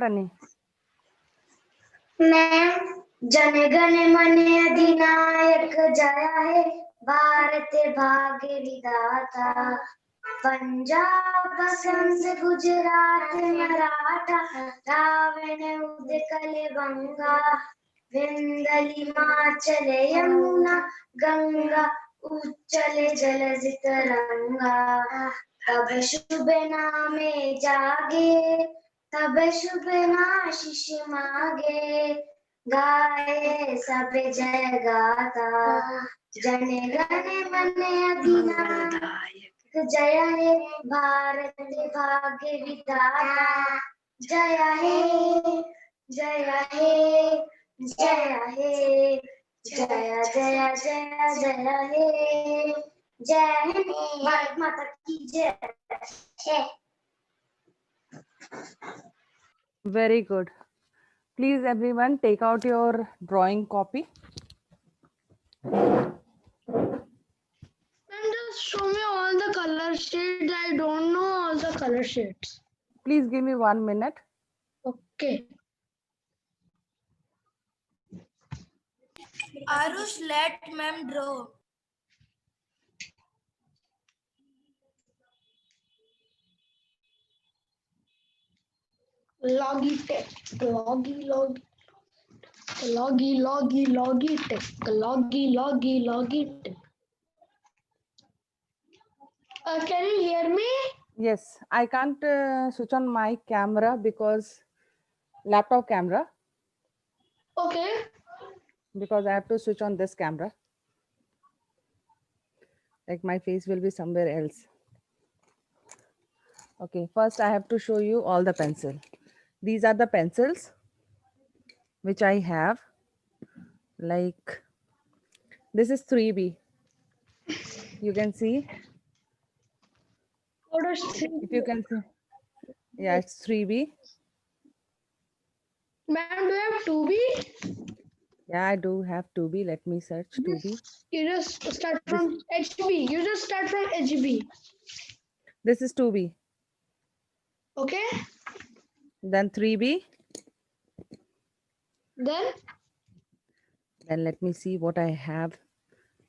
Annie. मैं जनगण मन अधिनायक जय हे भारत भाग्य विधाता पंजाब सिंध गुजरात मराठा द्राविड़ उत्कल बंगा विंध्य हिमाचल यमुना गंगा उच्चल जलधि तरंगा तब शुभ नामे जागे तब शुभ आशीष मागे गाए सब जय गाता जन गण मन अधिनायक जय हे भारत भाग्य विधाता जय हे जय हे जय हे जय जय जय जय हे जय हिंद भारत माता की जय। Very good. Please everyone take out your drawing copy. Ma'am, just show me all the color shades. I don't know all the color shades. Please give me 1 minute. Okay. Arush, let ma'am draw. Logitech, Logitech. Can you hear me? Yes, I can't switch on my camera because laptop camera, Okay. because I have to switch on this camera. Like my face will be somewhere else. Okay, first I have to show you all the pencil. These are the pencils which I have. Like this is 3B. You can see, What is if you can see. Yeah, it's 3B. Ma'am, do you have 2B? Yeah, I do have 2B. Let me search 2B. You just start from HB. You just start from HB. This is 2B. Okay. Then 3B. Then Then let me see what I have.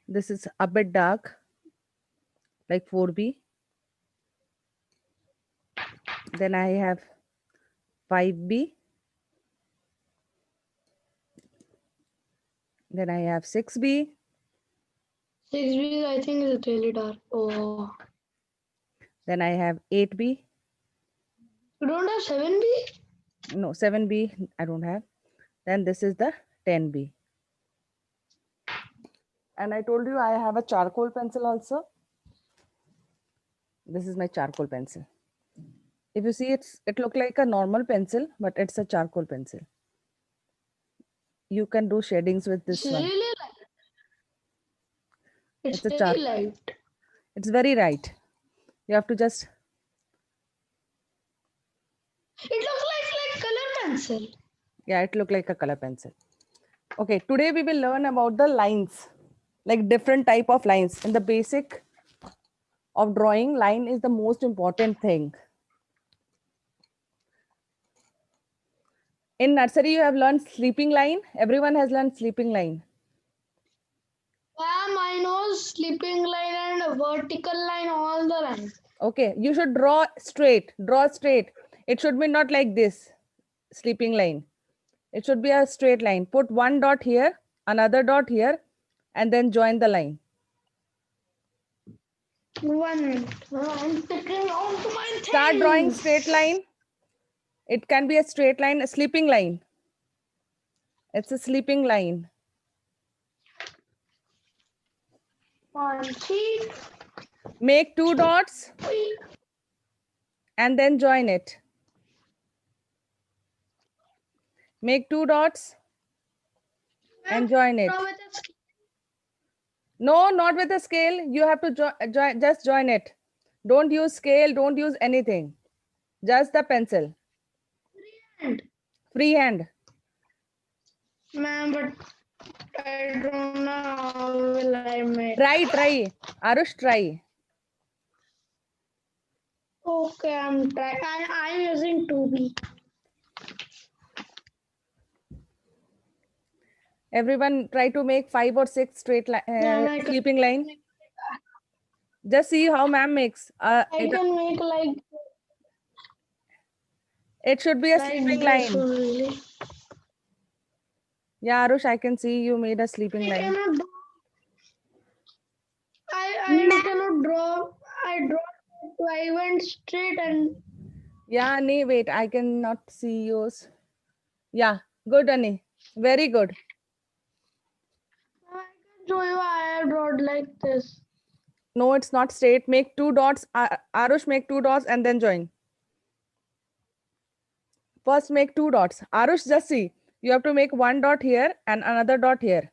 This is a bit dark, like 4B. Then I have 5B. Then I have 6B. 6B, I think, is really dark. Oh. Then I have 8B. You don't have 7B? No, 7B I don't have. Then this is the 10B. And I told you I have a charcoal pencil also. This is my charcoal pencil. If you see, it look like a normal pencil, but it's a charcoal pencil. You can do shadings with this It's one. really light. It's It's a very light. It's very light. You have to just. It looks like color pencil. Yeah, it look like a color pencil. Okay, today we will learn about the lines, like different type of lines. In the basic of drawing, line is the most important thing. In nursery, you have learned sleeping line. Everyone has learned sleeping line. Ma'am, I know sleeping line and a vertical line, all the lines. Okay, you should draw straight. Draw straight. It should be not like this sleeping line. It should be a straight line. Put one dot here, another dot here, and then join the line. 1 minute. I'm picking out my things. Start drawing straight line. It can be a straight line, a sleeping line. It's a sleeping line. One sheet. Make 2 dots and then join it. Make 2 dots and join it. Draw with a scale. No, not with a scale. You have to just join it. Don't use scale. Don't use anything. Just the pencil. And Freehand. ma'am, but I don't know how will I make. Try. Arush, try. Okay, I'm trying. I'm using 2B. Everyone try to make 5 or 6 straight Then sleeping line. Just see how ma'am makes. I can make like It should be a like sleeping this line. only. Yeah, Arush, I can see you made a sleeping I line. cannot draw. I cannot draw. I went straight and Yeah, Ani, wait, I cannot see yours. Yeah, good, Ani. Very good. I can show you. I have drawn like this. No, it's not straight. Make 2 dots. Arush, make 2 dots and then join. First, make 2 dots. Arush, just see. You have to make 1 dot here and another dot here.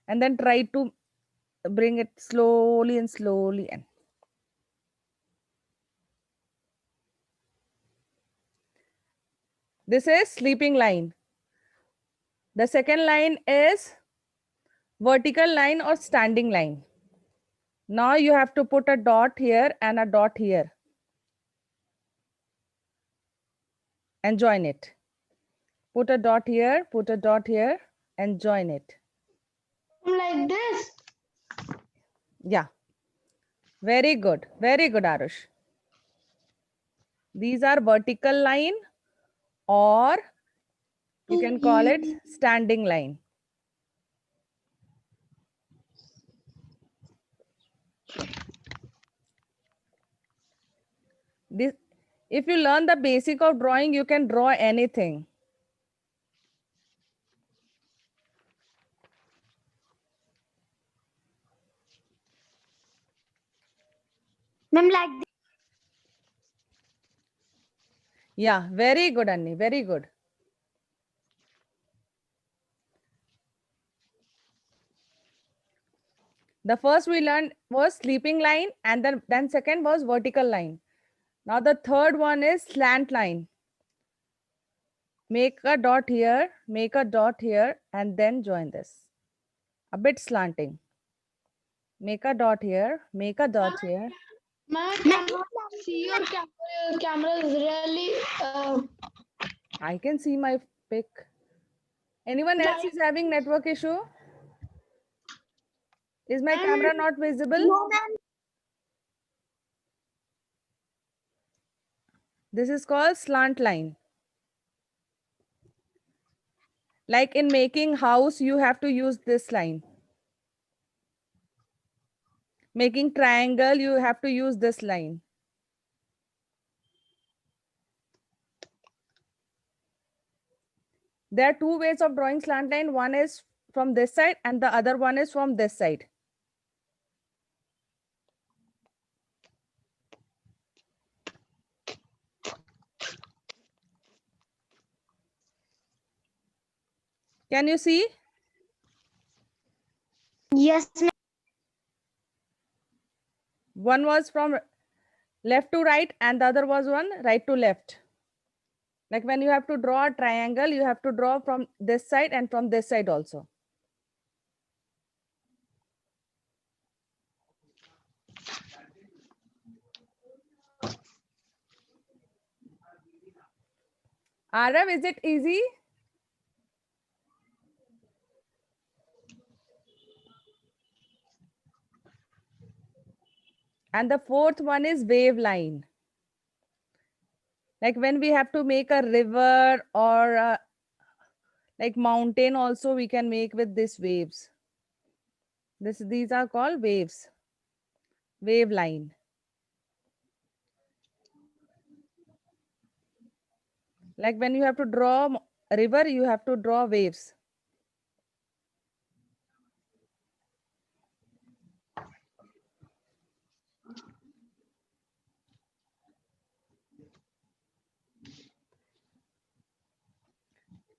And then try to bring it slowly and slowly. And this is sleeping line. The second line is vertical line or standing line. Now you have to put a dot here and a dot here and join it. Put a dot here, put a dot here and join it. Like this. Yeah. Very good. Very good, Arush. These are vertical line or you can call it standing line. This, if you learn the basic of drawing, you can draw anything. Ma'am, like Yeah, very good, Anni. Very good. The first we learned was sleeping line and then second was vertical line. Now the third one is slant line. Make a dot here, make a dot here and then join this. A bit slanting. Make a dot here, make a dot here. Man, I cannot see your camera. Your camera is really. I can see my pic. Anyone else is having network issue? Is my camera not visible? no, ma'am. This is called slant line. Like in making house, you have to use this line. Making triangle, you have to use this line. There are 2 ways of drawing slant line. One is from this side and the other one is from this side. Can you see? Yes, ma'am. One was from left to right and the other was one right to left. Like when you have to draw a triangle, you have to draw from this side and from this side also. Arav, is it easy? And the fourth one is wave line. Like when we have to make a river or like mountain also we can make with these waves. These are called waves. Wave line. Like when you have to draw a river, you have to draw waves.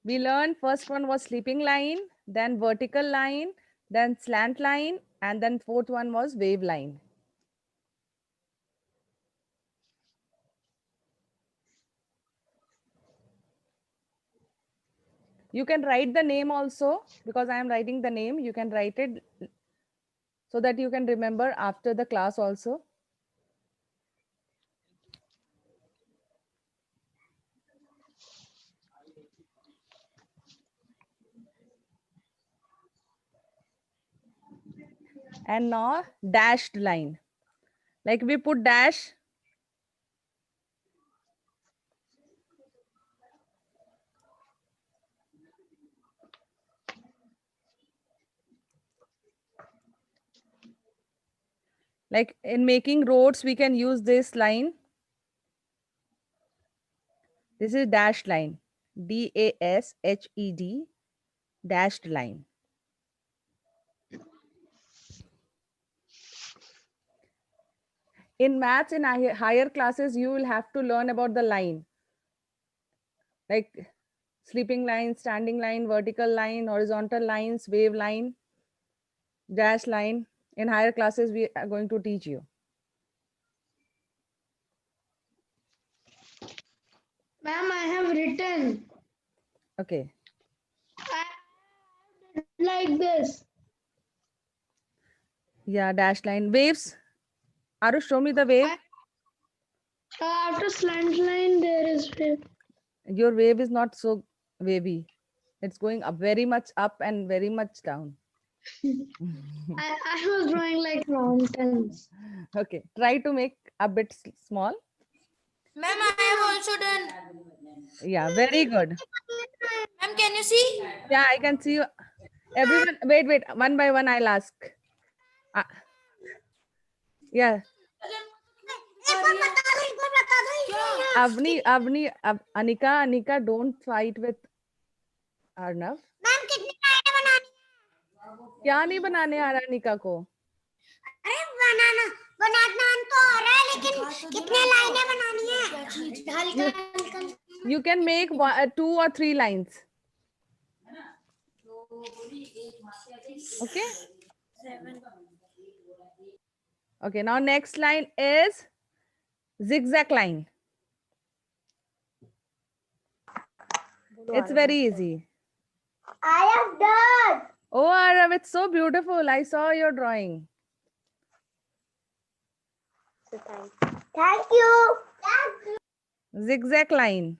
We learned first one was sleeping line, then vertical line, then slant line, and then fourth one was wave line. You can write the name also because I am writing the name. You can write it so that you can remember after the class also. And now dashed line. Like we put dash. Like in making roads, we can use this line. This is dashed line. DASHED, dashed line. In maths, in higher classes, you will have to learn about the line. Like sleeping line, standing line, vertical line, horizontal lines, wave line, dash line. In higher classes, we are going to teach you. Ma'am, I have written Okay. like this. Yeah, dash line. Waves. Arush, show me the wave. After slant line, there is wave. Your wave is not so wavy. It's going up very much up and very much down. I was drawing like mountains. Okay. Try to make a bit small. Ma'am, I have also done. Yeah, very good. Ma'am, can you see? Yeah, I can see you. Everyone, wait. One by one, I'll ask. Uh, yeah. Anika, don't fight with Arnav. Ma'am कितनी लाइनें बनानी क्या नहीं बनाने आ रहा अनिका को? अरे बनाना तो आ रहा है लेकिन कितने लाइनें बनानी है You can make 2 or 3 lines. Okay. Okay. Now next line is zigzag line. It's very easy. I have done. Oh, Arav, it's so beautiful. I saw your drawing. Thank you. Zigzag line.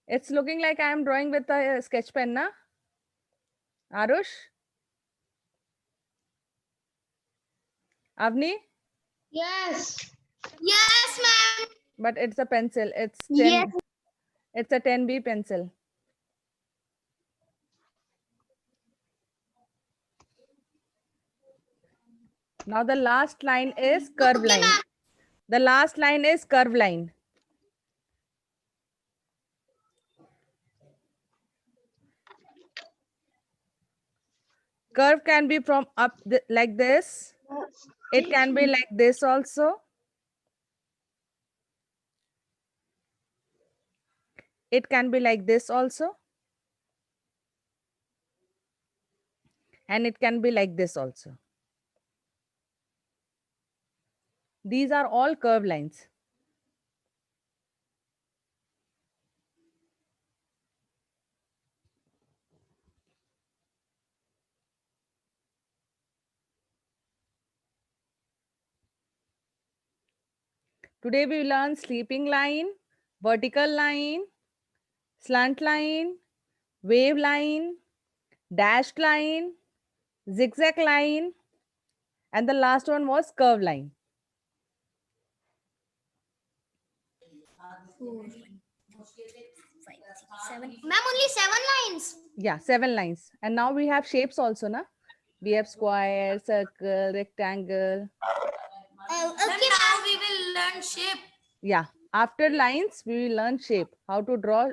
It's looking like I am drawing with a sketch pen, na? Arush? Avni? Yes. Yes, ma'am. But it's a pencil. It's 10. Yes. It's a 10B pencil. Now the last line is curve line. The last line is curve line. Curve can be from up like this. It can be like this also. It can be like this also. And it can be like this also. These are all curve lines. Today we learn sleeping line, vertical line, slant line, wave line, dashed line, zigzag line, and the last one was curve line. Ma'am, only 7 lines. Yeah, 7 lines. And now we have shapes also, na? We have square, circle, rectangle. Ma'am, now we will learn shape. Yeah, after lines, we will learn shape, how to draw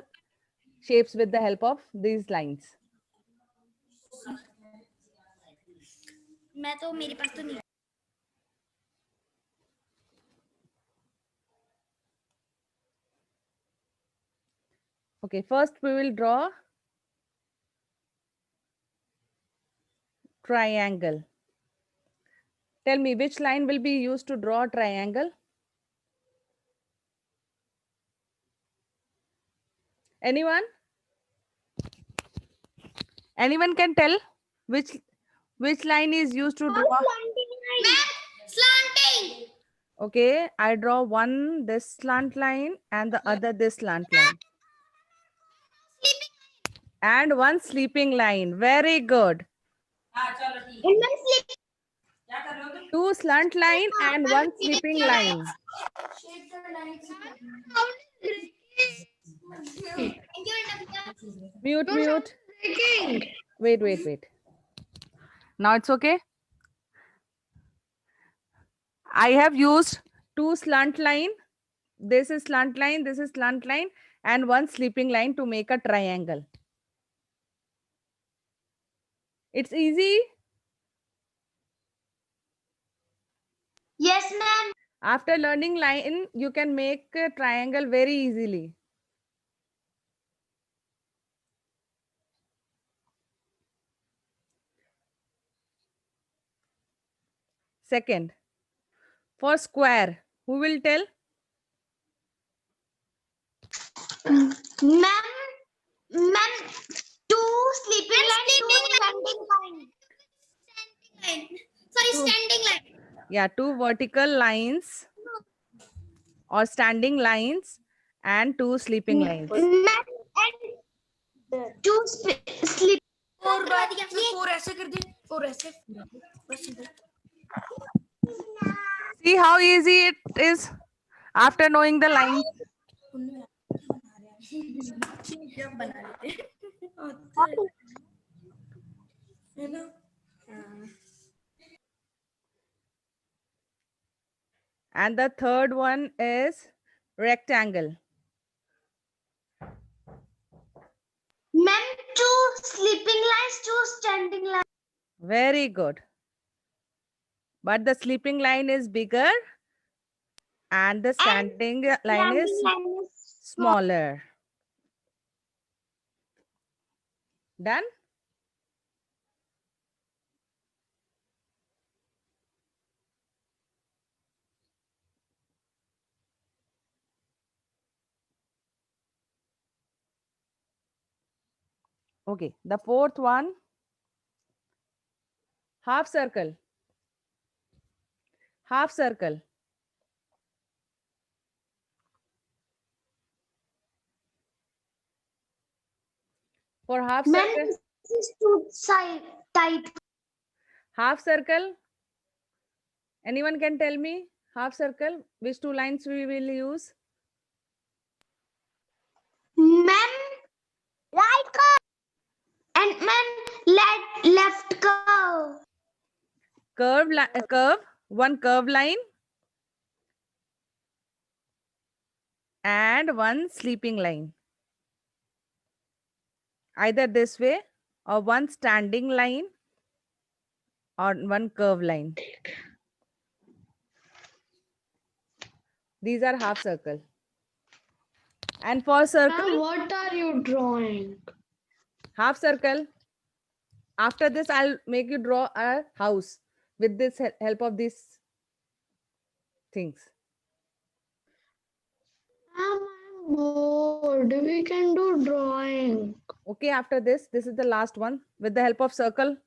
shapes with the help of these lines. मैं तो मेरे पास तो नहीं Okay, first we will draw triangle. Tell me which line will be used to draw a triangle? Anyone? Anyone can tell which line is used to draw? Slanting. Okay, I draw one this slant line and the other this slant line. And one sleeping line. Very good. And one sleep. Two slant line and one sleeping line. Mute, mute. Wait. Now it's okay. I have used two slant line. This is slant line, this is slant line, and one sleeping line to make a triangle. It's easy. Yes, ma'am. After learning line, you can make a triangle very easily. Second, for square, who will tell? Ma'am, two sleeping line, two standing line. Standing line. Sorry, Two. standing line. Yeah, two vertical lines or standing lines and two sleeping lines. Ma'am, and two sleep. Four four ऐसे कर दे four ऐसे बस इधर See how easy it is after knowing the lines. जब बना लेते है ना And the third one is rectangle. Ma'am, two sleeping lines, two standing lines. Very good. But the sleeping line is bigger and the standing line is Standing line is smaller. Done? Okay, the fourth one, half circle. Half circle. For half Ma'am, circle, this is two side tight. half circle. Anyone can tell me half circle? Which two lines we will use? Ma'am, right curve. And ma'am, left curve. Curve, one curve line and one sleeping line. Either this way or one standing line or one curve line. These are half circle. And for circle, Ma'am, what are you drawing? half circle. After this, I'll make you draw a house with this help of these things. Ma'am, I'm bored. We can do drawing. Okay, after this is the last one with the help of circle.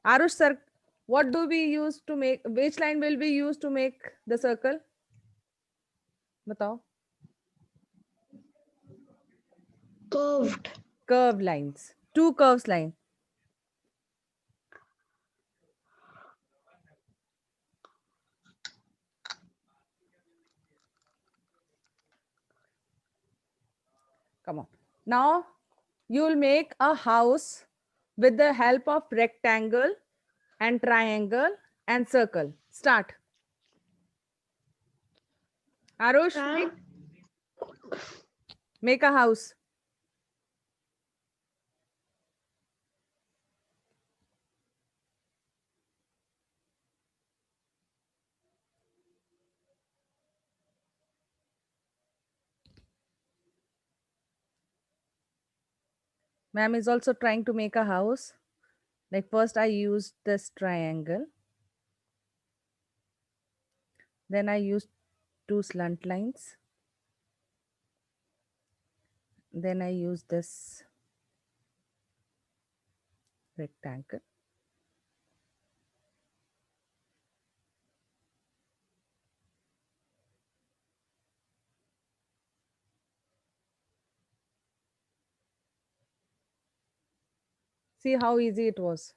Arush sir, what do we use to make, which line will we use to make the circle? Batao. Curved. Curve lines, two curves line. Come on. Now you will make a house with the help of rectangle and triangle and circle. Start. Arush, Ma'am, make a house. Ma'am is also trying to make a house. Like first I used this triangle. Then I used two slant lines. Then I use this rectangle. See how easy it was.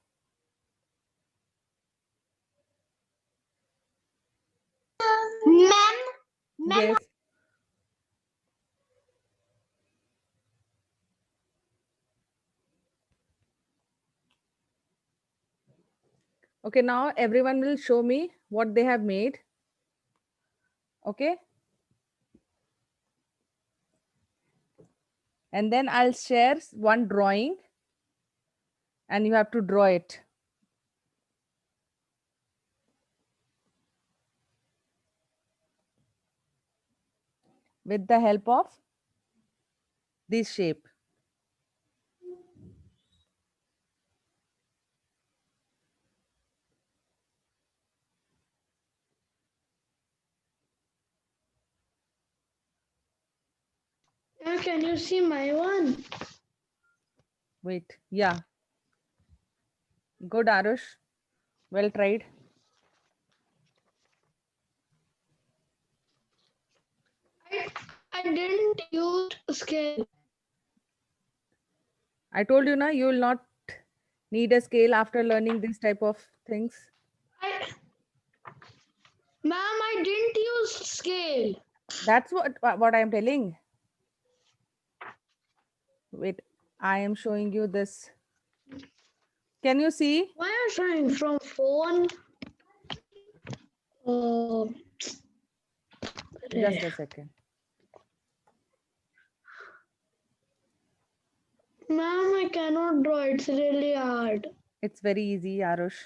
Ma'am ma'am Yes. Okay, now everyone will show me what they have made. Okay. And then I'll share one drawing and you have to draw it. With the help of this shape. Now can you see my one? Wait, yeah. Good, Arush. Well tried. I didn't use scale. I told you, na, you will not need a scale after learning this type of things. Ma'am, I didn't use scale. That's what I am telling. Wait, I am showing you this. Can you see? Why are you showing from phone? Just a second. Ma'am, I cannot draw. It's really hard. It's very easy, Arush.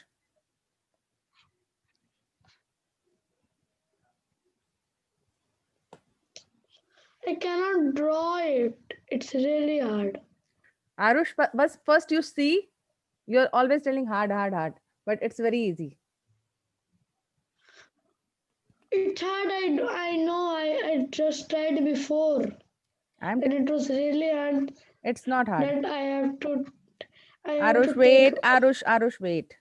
I cannot draw it. It's really hard. Arush, but first you see, you're always telling hard, hard, hard, but it's very easy. It's hard. I know. I just tried before, I'm and it was really hard. It's not hard. That I have to. Arush, wait. Arush, wait.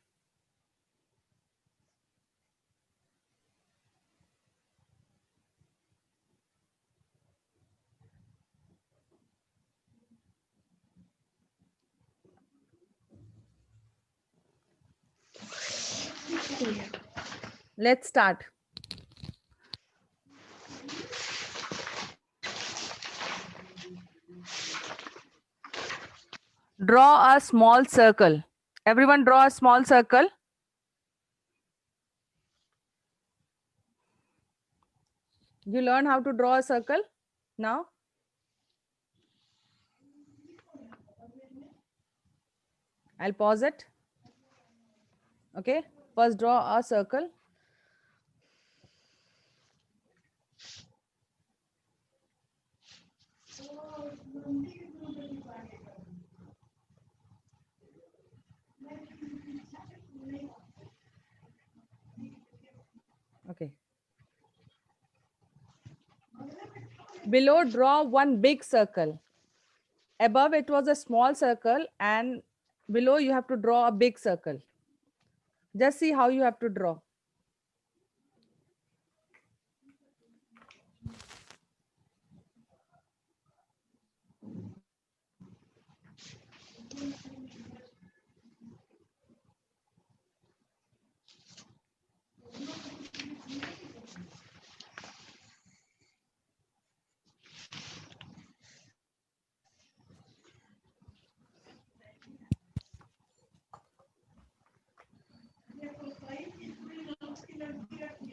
Let's start. Draw a small circle. Everyone draw a small circle. You learn how to draw a circle now? I'll pause it. Okay. First draw a circle. Okay. Below, draw one big circle. Above it was a small circle and below you have to draw a big circle. Just see how you have to draw.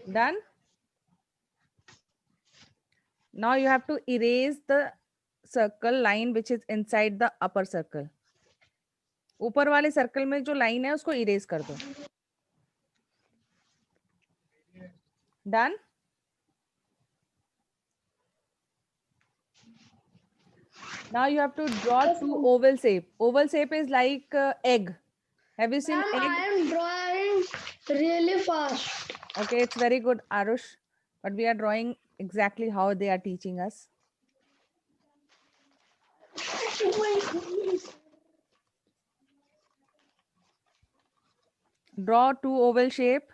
Done? Now you have to erase the circle line which is inside the upper circle. ऊपर वाले circle में जो line है उसको erase कर दो. Done? Now you have to draw two oval shape. Oval shape is like egg. Have you seen egg? I am drawing really fast. Okay, it's very good, Arush. But we are drawing exactly how they are teaching us. Draw two oval shape.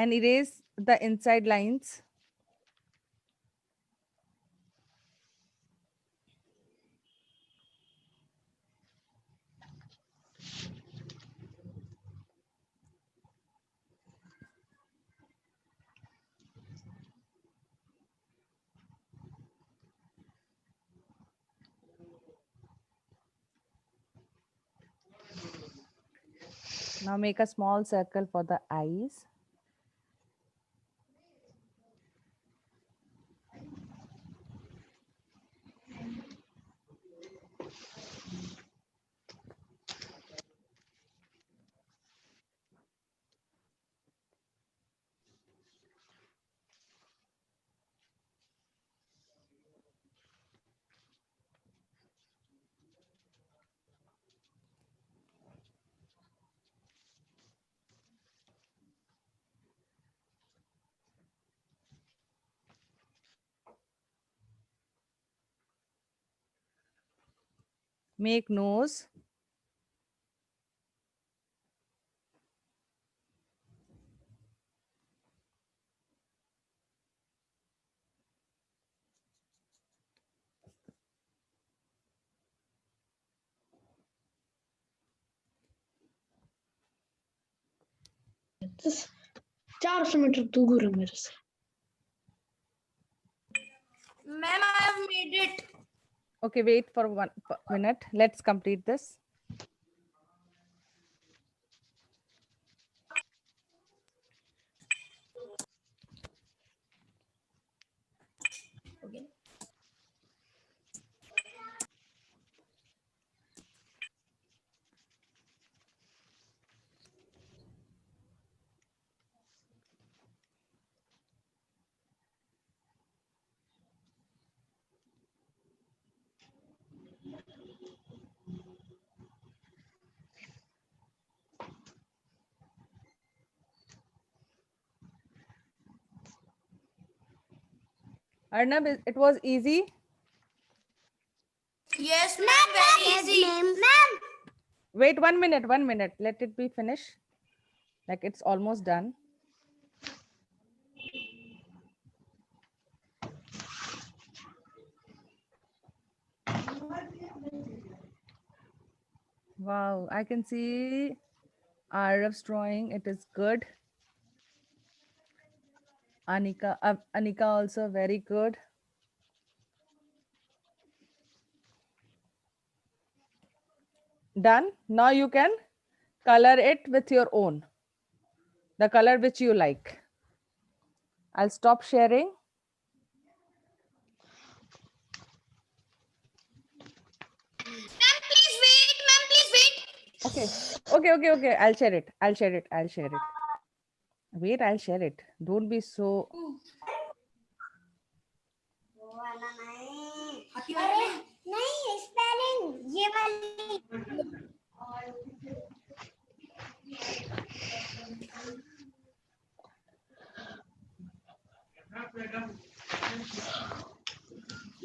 and erase the inside lines. Now make a small circle for the eyes. Make nose. This 400 metre दूर है मेरे से. Ma'am, I have made it. Okay, wait for 1 minute. Let's complete this. Okay. Arnab, it was easy. Yes, ma'am. Very easy. Ma'am. Wait 1 minute, 1 minute. Let it be finished. Like it's almost done. Wow, I can see Araf's drawing. It is good. Anika also very good. Done. Now you can color it with your own, the color which you like. I'll stop sharing. Ma'am, please wait. Ma'am, please wait. Okay. I'll share it. Wait, I'll share it. Don't be so. वो वाला नहीं. अरे नहीं spelling ये वाली.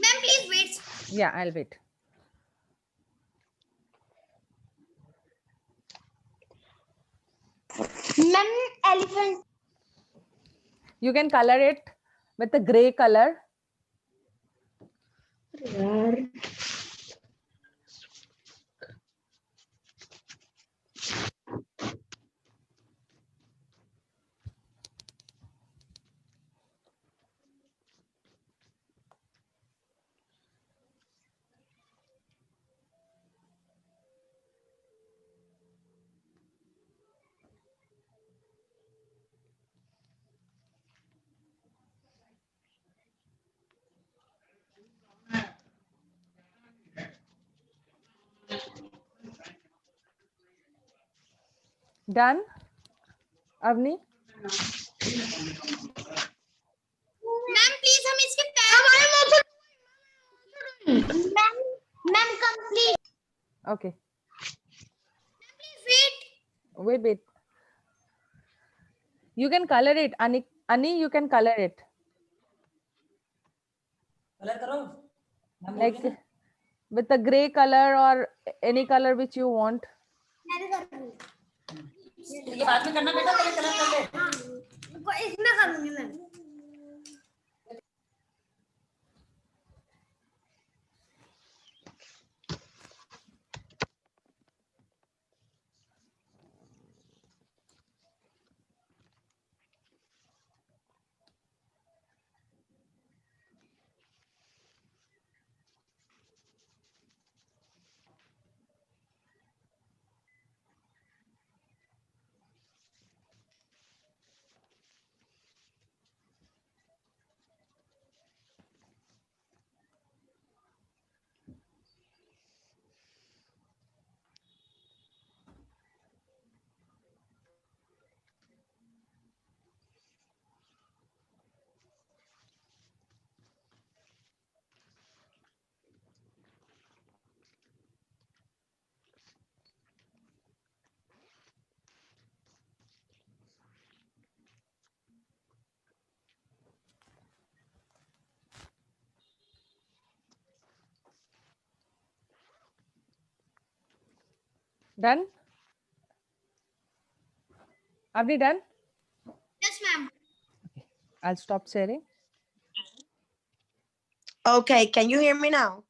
Ma'am, please wait. Yeah, I'll wait. Ma'am, elephant. You can color it with a gray color. यार Done, Avni? Ma'am, please हम इसके पैर. Ma'am, complete. Okay. Please wait. Wait. You can color it. Ani, you can color it. Colour करो Like with a gray color or any color which you want. मैं भी कर रही हूँ. ये बाद में करना बेटा पहले कलर कर ले इसमें करूंगी मैं। Done? Avni, done? Yes, ma'am. I'll stop sharing. Okay, can you hear me now?